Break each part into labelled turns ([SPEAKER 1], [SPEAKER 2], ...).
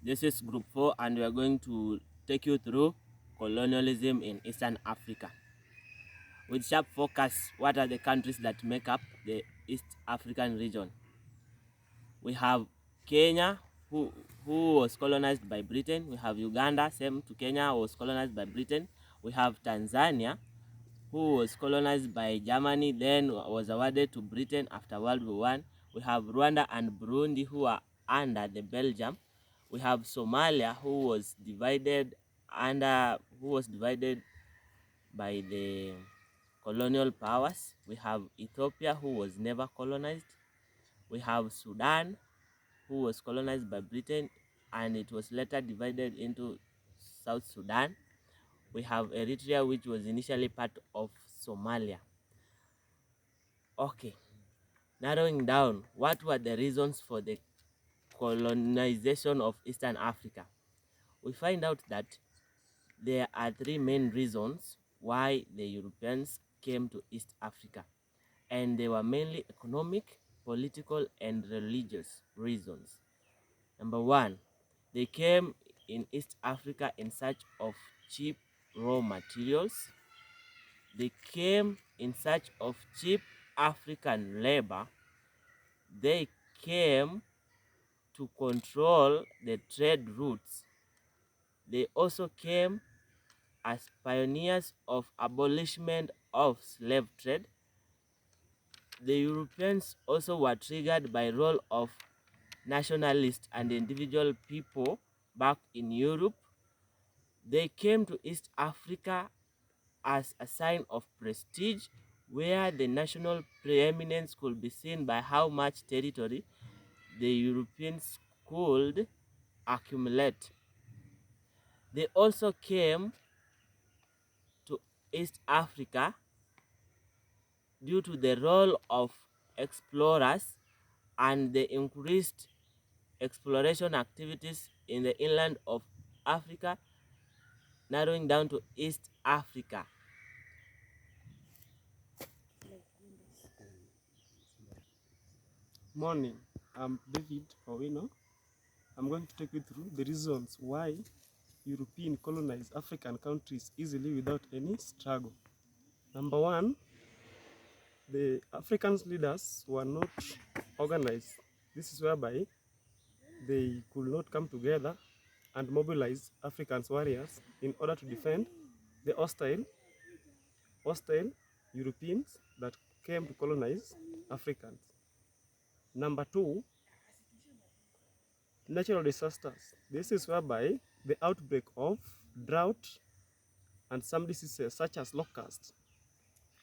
[SPEAKER 1] This is group 4 and we are going to take you through colonialism in Eastern Africa. With sharp focus, what are the countries that make up the East African region? We have Kenya, who was colonized by Britain. We have Uganda, same to Kenya, was colonized by Britain. We have Tanzania, who was colonized by Germany, then was awarded to Britain after World War One. We have Rwanda and Burundi, who are under the Belgium. We have Somalia, who was divided by the colonial powers. We have Ethiopia, who was never colonized. We have Sudan, who was colonized by Britain and it was later divided into South Sudan. We have Eritrea, which was initially part of Somalia. Okay, narrowing down, what were the reasons for the colonization of Eastern Africa? We find out that there are three main reasons why the Europeans came to East Africa, and they were mainly economic, political, and religious reasons. Number one, they came in East Africa in search of cheap raw materials. They came in search of cheap African labor. They came to control the trade routes. They also came as pioneers of abolishment of slave trade. The Europeans also were triggered by role of nationalists and individual people back in Europe. They came to East Africa as a sign of prestige, where the national preeminence could be seen by how much territory the Europeans could accumulate. They also came to East Africa due to the role of explorers and the increased exploration activities in the inland of Africa, narrowing down to East Africa.
[SPEAKER 2] Morning, I'm David Owino. I'm going to take you through the reasons why European colonized African countries easily without any struggle. Number one, the African leaders were not organized. This is whereby they could not come together and mobilize African warriors in order to defend the hostile Europeans that came to colonize Africans. Number two, natural disasters. This is whereby the outbreak of drought and some diseases such as locust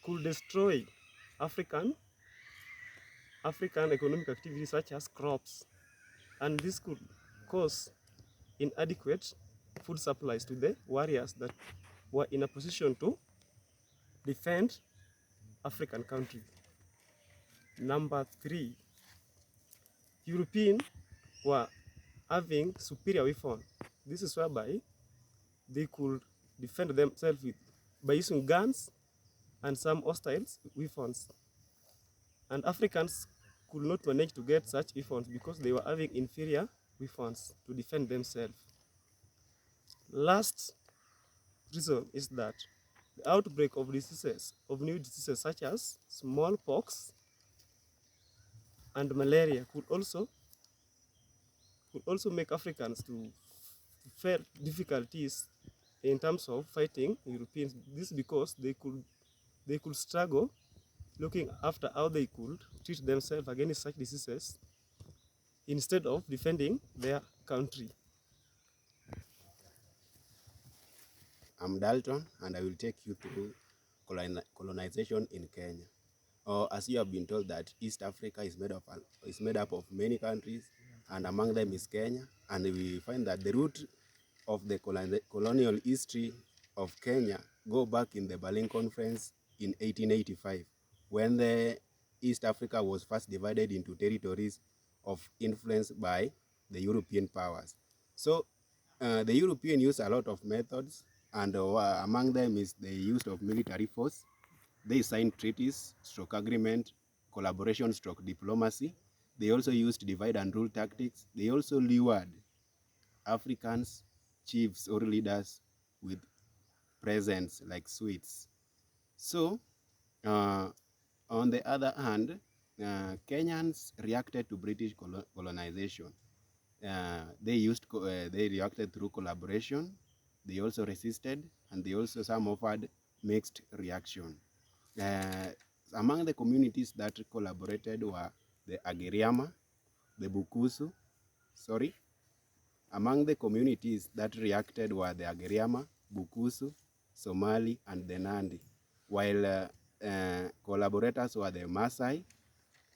[SPEAKER 2] could destroy African economic activities such as crops, and this could cause inadequate food supplies to the warriors that were in a position to defend African countries. Number three, Europeans were having superior weapons. This is whereby they could defend themselves by using guns and some hostile weapons. And Africans could not manage to get such weapons because they were having inferior weapons to defend themselves. Last reason is that the outbreak of new diseases such as smallpox and malaria could also make Africans to face difficulties in terms of fighting Europeans. This because they could struggle looking after how they could treat themselves against such diseases instead of defending their country.
[SPEAKER 3] I'm Dalton, and I will take you through colonization in Kenya. As you have been told that East Africa is made up of many countries, and among them is Kenya. And we find that the root of the colonial history of Kenya go back in the Berlin Conference in 1885, when the East Africa was first divided into territories of influence by the European powers. So the European used a lot of methods, and among them is the use of military force. They signed treaties, stroke agreement, collaboration, stroke diplomacy. They also used divide and rule tactics. They also lured Africans, chiefs or leaders with presents like sweets. So, on the other hand, Kenyans reacted to British colonization. They reacted through collaboration. They also resisted, and they also some offered mixed reaction. Uh, Among the communities that collaborated were the Agiriama, the Bukusu, sorry. Among the communities that reacted were the Agiriama, Bukusu, Somali, and the Nandi, while collaborators were the Maasai,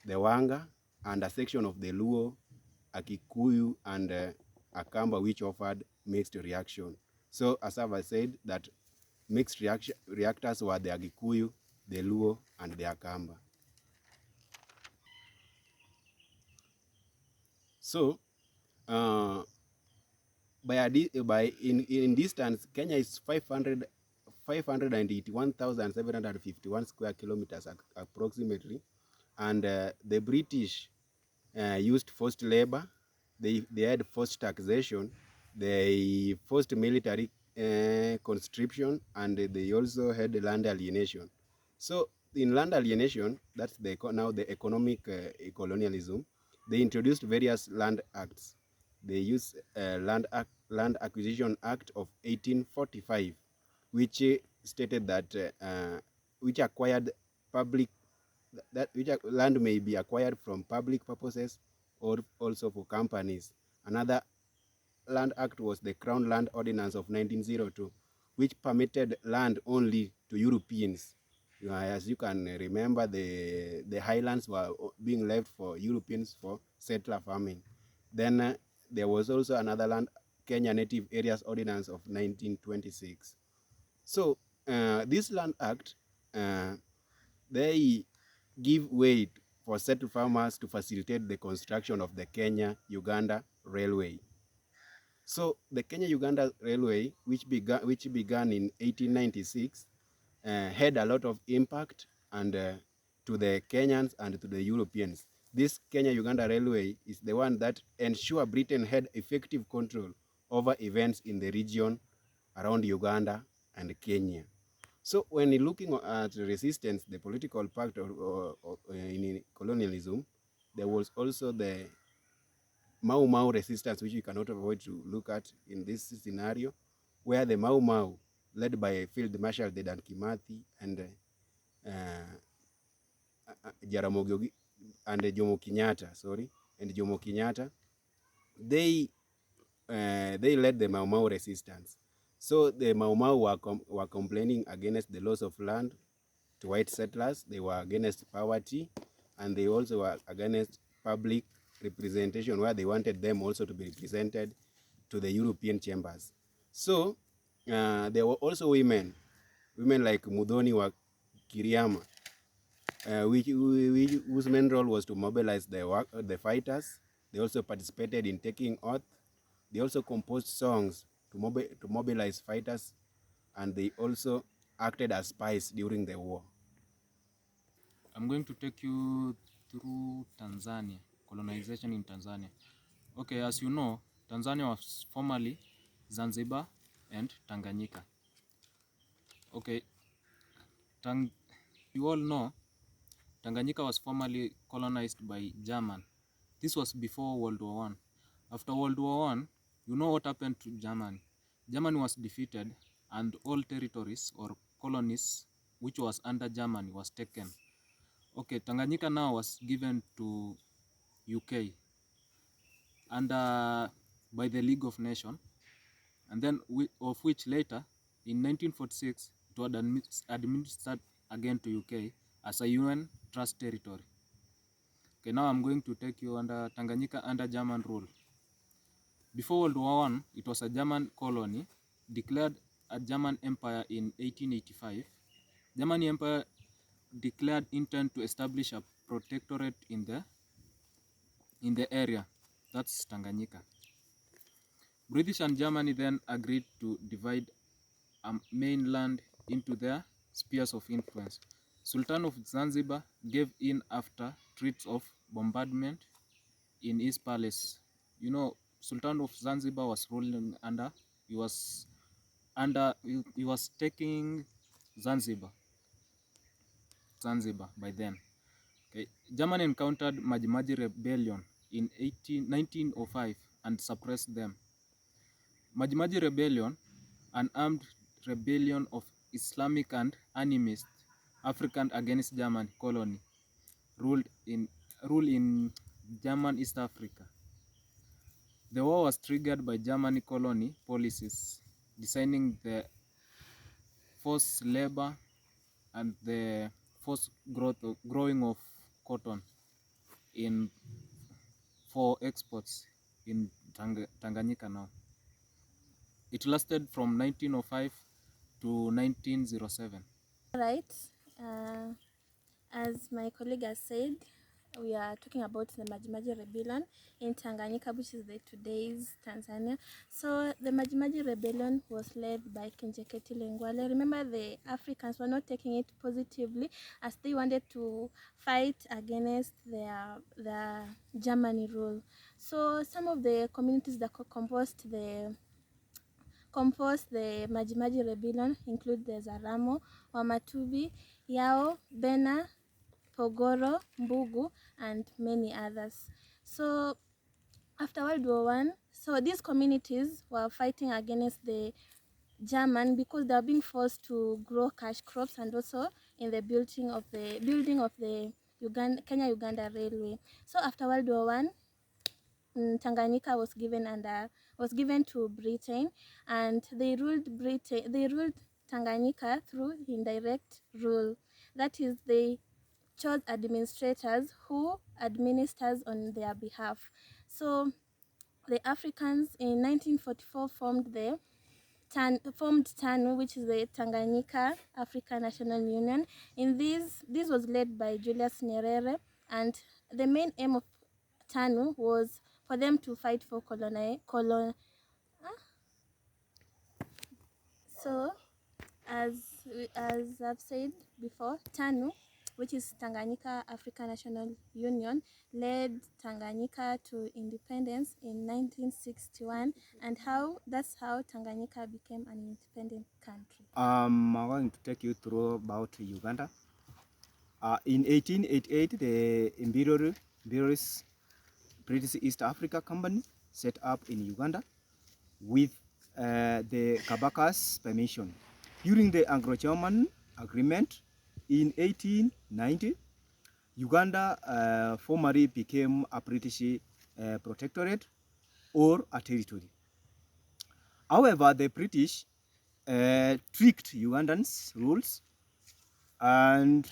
[SPEAKER 3] the Wanga, and a section of the Luo, Akikuyu, and Akamba, which offered mixed reaction. So, as I've said, that mixed reactors were the Agikuyu, the Luo, and the Akamba. So, in distance, Kenya is 581,751 square kilometers approximately, and the British used forced labor. They had forced taxation. They forced military conscription, and they also had land alienation. So in land alienation, that's now the economic colonialism. They introduced various land acts. They used Land Acquisition Act of 1845, which stated that which acquired public that which land may be acquired from public purposes or also for companies. Another land act was the Crown Land Ordinance of 1902, which permitted land only to Europeans. As you can remember, the highlands were being left for Europeans for settler farming. Then there was also another Kenya Native Areas Ordinance of 1926. So this land act, they give way for settled farmers to facilitate the construction of the Kenya-Uganda Railway. So the Kenya-Uganda Railway, which began in 1896, had a lot of impact and to the Kenyans and to the Europeans. This Kenya-Uganda Railway is the one that ensured Britain had effective control over events in the region around Uganda and Kenya. So when looking at resistance, the political part in colonialism, there was also the Mau Mau resistance, which you cannot avoid to look at in this scenario, where the Mau Mau, led by Field Marshal Dedan Kimathi and Jaramogi and Jomo Kenyatta, and Jomo Kenyatta, they led the Mau Mau resistance. So the Mau Mau were complaining against the loss of land to white settlers. They were against poverty, and they also were against public representation, where they wanted them also to be represented to the European chambers. So there were also women like Mudhoni wa Kiriama, whose main role was to mobilize the fighters. They also participated in taking oath. They also composed songs to mobilize fighters, and they also acted as spies during the war.
[SPEAKER 4] I'm going to take you through Tanzania, colonization in Tanzania. Okay, as you know, Tanzania was formerly Zanzibar and Tanganyika. Okay, you all know Tanganyika was formerly colonized by German. This was before World War I. After World War I, you know what happened to Germany. Germany was defeated and all territories or colonies which was under Germany was taken. Okay, Tanganyika now was given to UK under by the League of Nations, and then of which later in 1946 it was administered again to UK as a UN trust territory. Okay, now I'm going to take you under Tanganyika under German rule. Before World War I, it was a German colony declared a German empire in 1885. German Empire declared intent to establish a protectorate in the area, that's Tanganyika. British and Germany then agreed to divide mainland into their spheres of influence. Sultan of Zanzibar gave in after threats of bombardment in his palace. You know, Sultan of Zanzibar was ruling under. He was taking Zanzibar by then. Okay. Germany encountered Maji Rebellion in 1905 and suppressed them. Maji Rebellion, an armed rebellion of Islamic and animist African against German colony, rule in German East Africa. The war was triggered by German colony policies, designing the forced labor and the forced growing of cotton for exports in Tanganyika now. It lasted from 1905 to 1907.
[SPEAKER 5] Right. Uh, as my colleague has said, we are talking about the Maji Rebellion in Tanganyika, which is today's Tanzania. So the Maji Rebellion was led by Kinjeketile Ngwale. Remember, the Africans were not taking it positively as they wanted to fight against the Germany rule. So some of the communities that composed the Maji Rebellion include the Zaramo, Wamatubi, Yao, Bena, Pogoro, Mbugu, and many others. So after World War One, so these communities were fighting against the German because they were being forced to grow cash crops and also in the building of the Kenya-Uganda Railway. So after World War One, Tanganyika was given to Britain, and they ruled Tanganyika through indirect rule. That is, they chose administrators who administers on their behalf. So the Africans in 1944 formed TANU, which is the Tanganyika African National Union. In this was led by Julius Nyerere, and the main aim of TANU was for them to fight for So, as I've said before, TANU, which is Tanganyika African National Union, led Tanganyika to independence in 1961, and that's how Tanganyika became an independent country.
[SPEAKER 6] I'm going to take you through about Uganda. In 1888, the Imperialist British East Africa Company set up in Uganda with the Kabaka's permission. During the Anglo-German Agreement in 1890, Uganda formally became a British protectorate or a territory. However, the British tricked Ugandans' rules and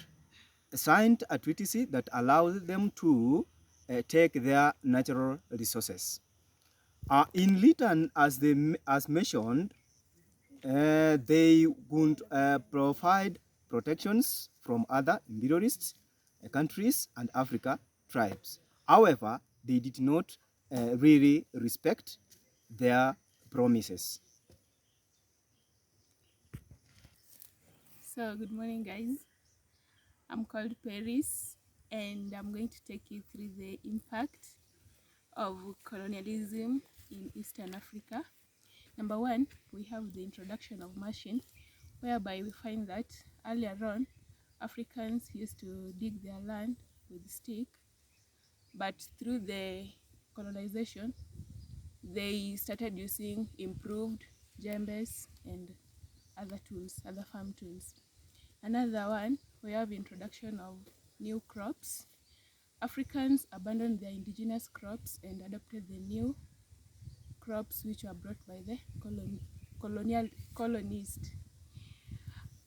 [SPEAKER 6] signed a treaty that allowed them to take their natural resources. In return, as mentioned, they would provide protections from other imperialist countries and Africa tribes. However, they did not really respect their promises.
[SPEAKER 7] So good morning, guys. I'm called Paris, and I'm going to take you through the impact of colonialism in Eastern Africa. Number one, we have the introduction of machine, whereby we find that earlier on, Africans used to dig their land with stick, but through the colonization, they started using improved jembes and other farm tools. Another one, we have introduction of new crops. Africans abandoned their indigenous crops and adopted the new crops which were brought by the colonists.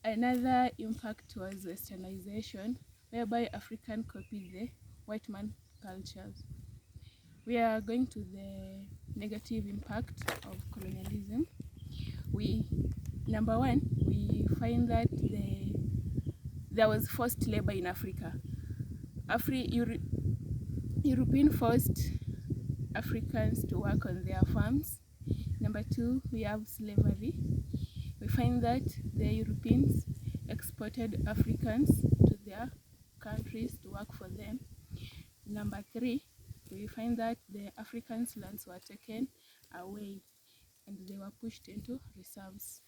[SPEAKER 7] Another impact was westernization, whereby African copied the white man cultures. We are going to the negative impact of colonialism. Number one, we find that there was forced labor in Africa. European forced Africans to work on their farms. Number two, we have slavery. We find that the Europeans exported Africans to their countries to work for them. Number three, we find that the Africans' lands were taken away and they were pushed into reserves.